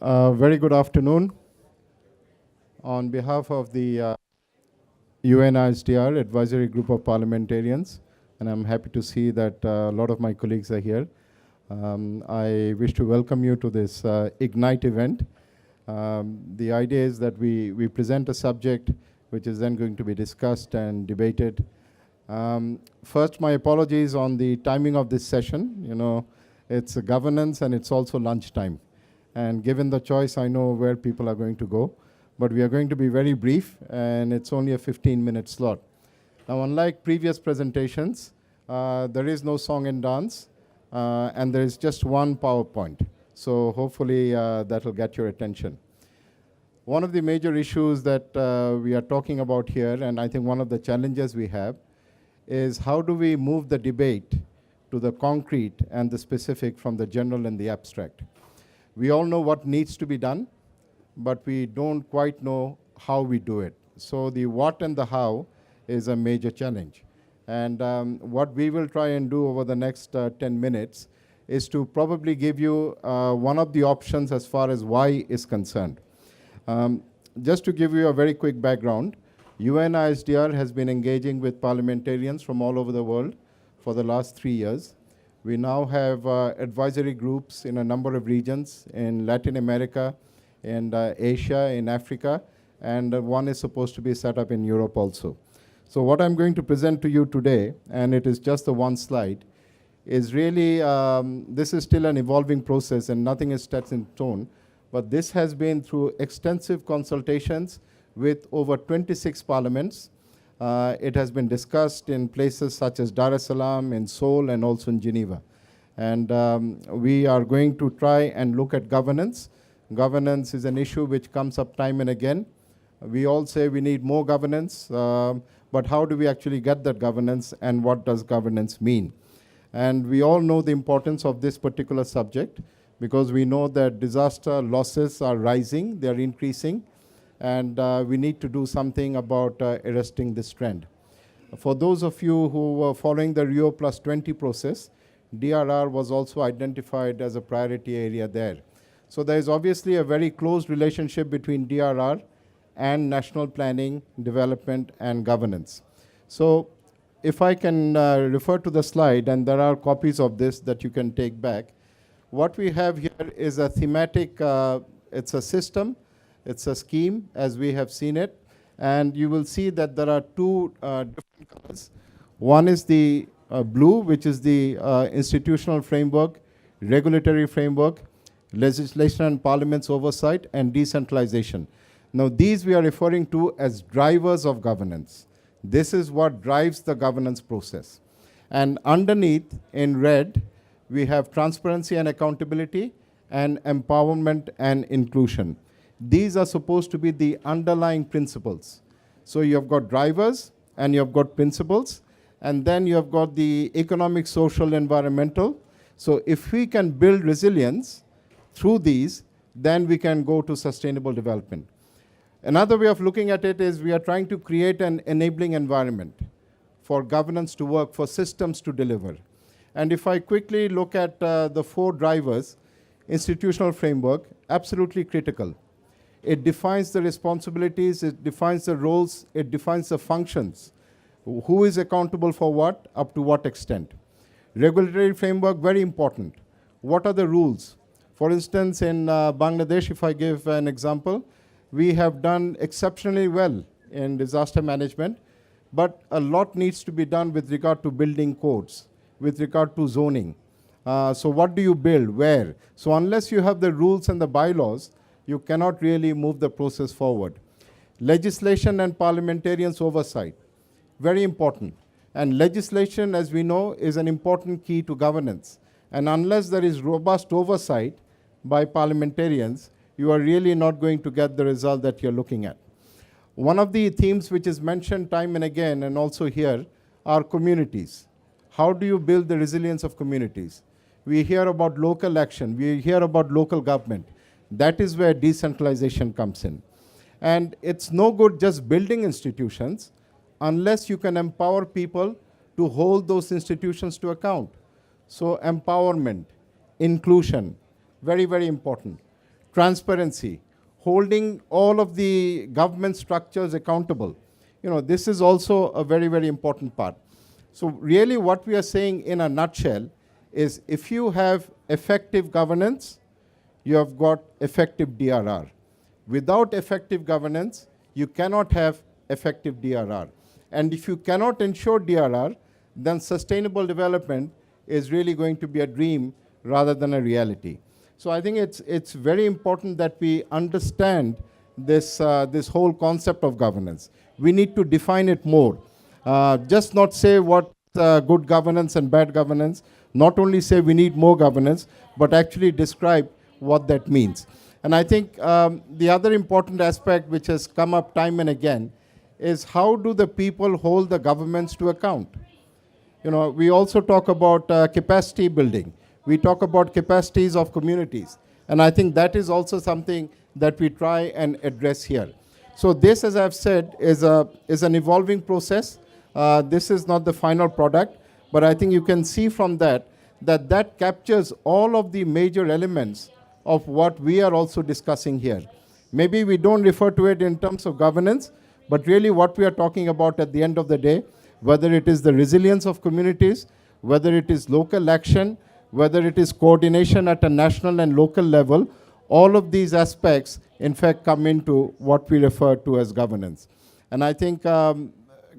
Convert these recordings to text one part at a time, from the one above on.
Very good afternoon. On behalf of the UNISDR Advisory Group of Parliamentarians, and I'm happy to see that a lot of my colleagues are here. I wish to welcome you to this Ignite event. The idea is that we present a subject which is then going to be discussed and debated. First, my apologies on the timing of this session. You know, it's a governance and it's also lunchtime. And given the choice, I know where people are going to go. But we are going to be very brief, and it's only a 15-minute slot. Now, unlike previous presentations, there is no song and dance, and there is just one PowerPoint. So hopefully that will get your attention. One of the major issues that we are talking about here, and I think one of the challenges we have, is how do we move the debate to the concrete and the specific from the general and the abstract. We all know what needs to be done, but we don't quite know how we do it. So the what and the how is a major challenge. And what we will try and do over the next 10 minutes is to probably give you one of the options as far as why is concerned. Just to give you a very quick background, UNISDR has been engaging with parliamentarians from all over the world for the last 3 years. We now have advisory groups in a number of regions in Latin America, in Asia, in Africa, and one is supposed to be set up in Europe also. So what I'm going to present to you today, and it is just the one slide, is really, this is still an evolving process and nothing is set in stone, but this has been through extensive consultations with over 26 parliaments. It has been discussed in places such as Dar es Salaam, in Seoul, and also in Geneva. And we are going to try and look at governance. Governance is an issue which comes up time and again. We all say we need more governance, but how do we actually get that governance, and what does governance mean? And we all know the importance of this particular subject because we know that disaster losses are rising, they are increasing, and we need to do something about arresting this trend. For those of you who were following the Rio Plus 20 process, DRR was also identified as a priority area there. So there is obviously a very close relationship between DRR and national planning, development, and governance. So if I can refer to the slide, and there are copies of this that you can take back, what we have here is a thematic, it's a system, it's a scheme as we have seen it, and you will see that there are two different colors. One is the blue, which is the institutional framework, regulatory framework, legislation and parliament's oversight, and decentralization. Now these we are referring to as drivers of governance. This is what drives the governance process. And underneath in red, we have transparency and accountability, and empowerment and inclusion. These are supposed to be the underlying principles. So you have got drivers and you have got principles, and then you have got the economic, social, environmental. So if we can build resilience through these, then we can go to sustainable development. Another way of looking at it is we are trying to create an enabling environment for governance to work, for systems to deliver. And if I quickly look at the 4 drivers, institutional framework, absolutely critical. It defines the responsibilities, it defines the roles, it defines the functions. Who is accountable for what, up to what extent. Regulatory framework, very important. What are the rules? For instance, in Bangladesh, if I give an example, we have done exceptionally well in disaster management, but a lot needs to be done with regard to building codes, with regard to zoning. So what do you build, where? So unless you have the rules and the bylaws, you cannot really move the process forward. Legislation and parliamentarians' oversight, very important. And legislation, as we know, is an important key to governance. And unless there is robust oversight by parliamentarians, you are really not going to get the result that you're looking at. One of the themes which is mentioned time and again, and also here, are communities. How do you build the resilience of communities? We hear about local action, we hear about local government. That is where decentralization comes in. And it's no good just building institutions unless you can empower people to hold those institutions to account. So empowerment, inclusion, very, very important. transparency, holding all of the government structures accountable. This is also a very, very important part. So really what we are saying in a nutshell is if you have effective governance, you have got effective DRR. Without effective governance, you cannot have effective DRR. And if you cannot ensure DRR, then sustainable development is really going to be a dream rather than a reality. So I think it's very important that we understand this whole concept of governance. We need to define it more. Just not say what good governance and bad governance, not only say we need more governance, but actually describe what that means. And I think the other important aspect which has come up time and again is how do the people hold the governments to account? We also talk about capacity building. We talk about capacities of communities. And I think that is also something that we try and address here. So this, as I've said, is an evolving process. This is not the final product, but I think you can see from that captures all of the major elements of what we are also discussing here. Maybe we don't refer to it in terms of governance, but really what we are talking about at the end of the day, whether it is the resilience of communities, whether it is local action, whether it is coordination at a national and local level, all of these aspects, in fact, come into what we refer to as governance. And I think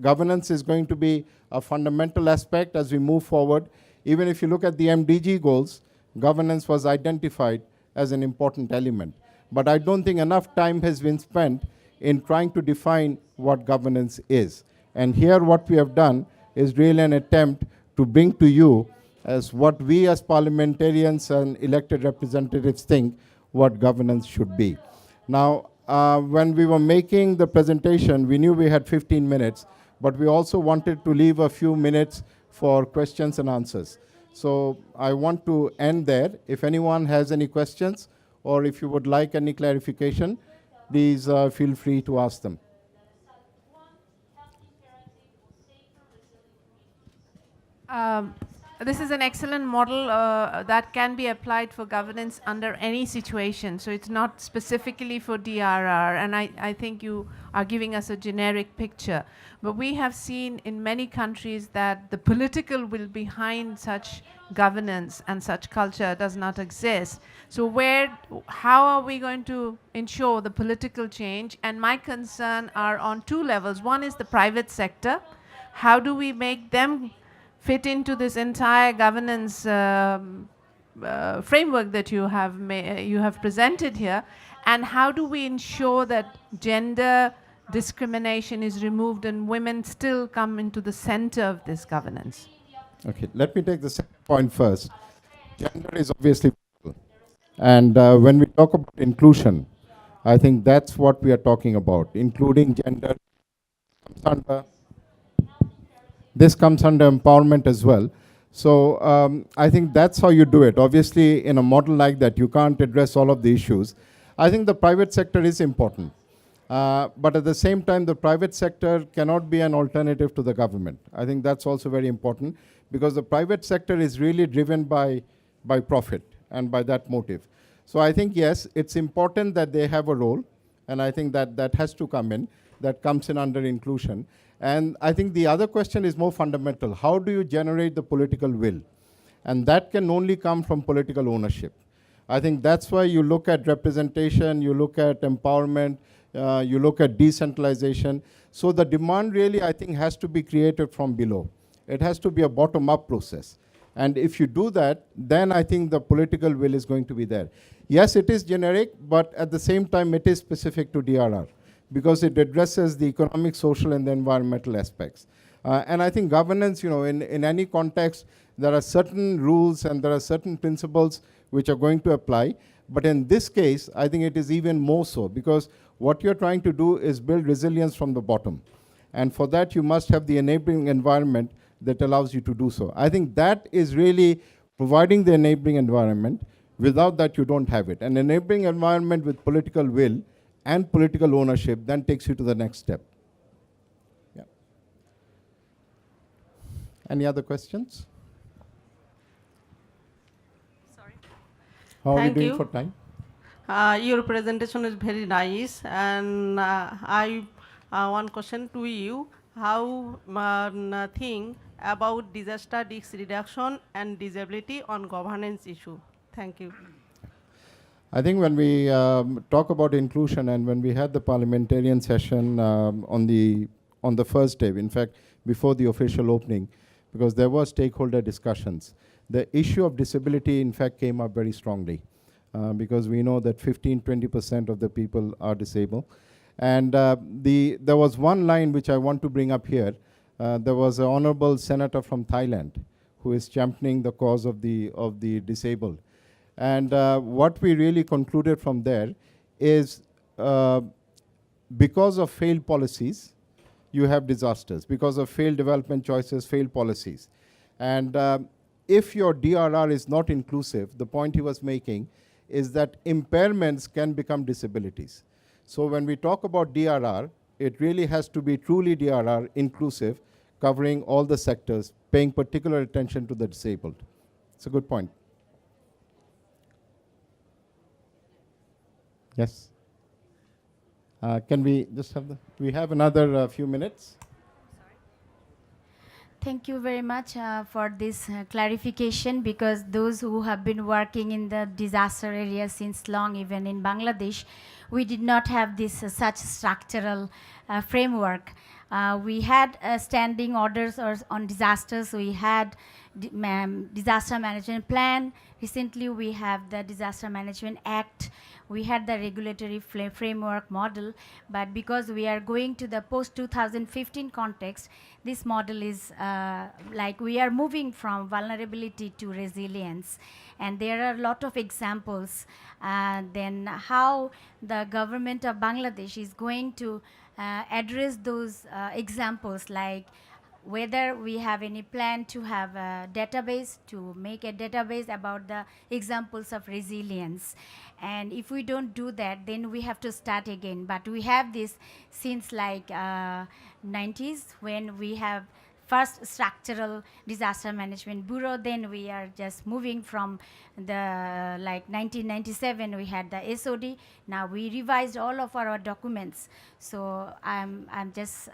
governance is going to be a fundamental aspect as we move forward. Even if you look at the MDG goals, governance was identified as an important element. But I don't think enough time has been spent in trying to define what governance is. And here what we have done is really an attempt to bring to you as what we as parliamentarians and elected representatives think what governance should be. Now, when we were making the presentation, we knew we had 15 minutes, but we also wanted to leave a few minutes for questions and answers. So I want to end there. If anyone has any questions or if you would like any clarification, please feel free to ask them. This is an excellent model that can be applied for governance under any situation. So it's not specifically for DRR, and I think you are giving us a generic picture. But we have seen in many countries that the political will behind such governance and such culture does not exist. So how are we going to ensure the political change? And my concern are on two levels. One is the private sector. How do we make them fit into this entire governance framework that you have presented here, and how do we ensure that gender discrimination is removed and women still come into the center of this governance? Okay, let me take the second point first. Gender is obviously vital. And when we talk about inclusion, I think that's what we are talking about. Including gender this comes under empowerment as well. So I think that's how you do it. Obviously, in a model like that, you can't address all of the issues. I think the private sector is important. But at the same time, the private sector cannot be an alternative to the government. I think that's also very important because the private sector is really driven by profit and by that motive. So I think, yes, it's important that they have a role. And I think that has to come in. That comes in under inclusion. And I think the other question is more fundamental. How do you generate the political will? And that can only come from political ownership. I think that's why you look at representation, you look at empowerment, you look at decentralization. So the demand really, I think, has to be created from below. It has to be a bottom-up process. And if you do that, then I think the political will is going to be there. Yes, it is generic, but at the same time, it is specific to DRR, because it addresses the economic, social, and the environmental aspects. And I think governance, in any context, there are certain rules and there are certain principles which are going to apply. But in this case, I think it is even more so, because what you're trying to do is build resilience from the bottom. And for that, you must have the enabling environment that allows you to do so. I think that is really providing the enabling environment. Without that, you don't have it. An enabling environment with political will and political ownership then takes you to the next step. Yeah. Any other questions? Sorry. How are we Thank doing you for time? Your presentation is very nice, and I one question to you: how think about disaster risk reduction and disability on governance issue? Thank you. I think when we talk about inclusion and when we had the parliamentarian session on the first day, in fact, before the official opening, because there were stakeholder discussions, the issue of disability, in fact, came up very strongly because we know that 15-20% of the people are disabled. And there was one line which I want to bring up here. There was an honorable senator from Thailand who is championing the cause of the disabled. And what we really concluded from there is because of failed policies, you have disasters. Because of failed development choices, failed policies. And if your DRR is not inclusive, the point he was making is that impairments can become disabilities. So when we talk about DRR, it really has to be truly DRR inclusive, covering all the sectors, paying particular attention to the disabled. It's a good point. Yes. Can we just have we have another few minutes? Thank you very much for this clarification, because those who have been working in the disaster area since long, even in Bangladesh, we did not have this such structural framework. We had standing orders on disasters. We had disaster management plan. Recently, we have the Disaster Management Act. We had the regulatory framework model, but because we are going to the post-2015 context, this model is like we are moving from vulnerability to resilience. And there are a lot of examples then how the government of Bangladesh is going to address those examples, like whether we have any plan to have a database, to make a database about the examples of resilience. And if we don't do that, then we have to start again. But we have this since like 90s, when we have first structural disaster management bureau, then we are just moving from the like 1997 we had the SOD. Now we revised all of our documents. So I'm just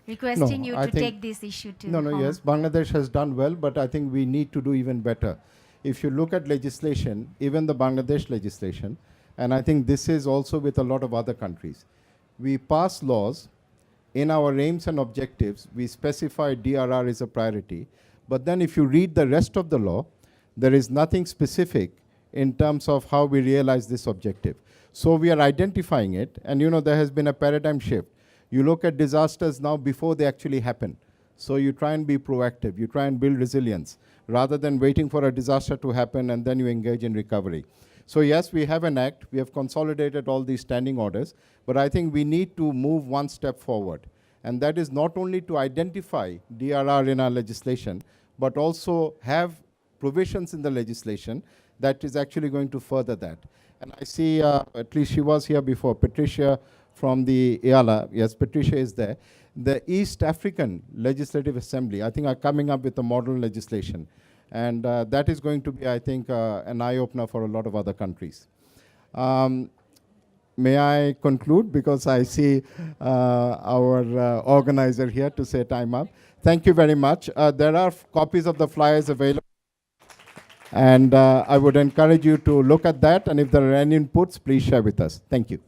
requesting you to take this issue to home. Yes, Bangladesh has done well, but I think we need to do even better. If you look at legislation, even the Bangladesh legislation, and I think this is also with a lot of other countries, we pass laws. In our aims and objectives, we specify DRR is a priority. But then if you read the rest of the law, there is nothing specific in terms of how we realize this objective. So we are identifying it, and there has been a paradigm shift. You look at disasters now before they actually happen. So you try and be proactive. You try and build resilience rather than waiting for a disaster to happen and then you engage in recovery. So yes, we have an act. We have consolidated all these standing orders. But I think we need to move one step forward. And that is not only to identify DRR in our legislation, but also have provisions in the legislation that is actually going to further that. And I see, at least she was here before, Patricia from the EALA. Yes, Patricia is there. The East African Legislative Assembly, I think, are coming up with a model legislation. And that is going to be, I think, an eye-opener for a lot of other countries. May I conclude, because I see our organizer here to say time up. Thank you very much. There are copies of the flyers available. And I would encourage you to look at that. And if there are any inputs, please share with us. Thank you.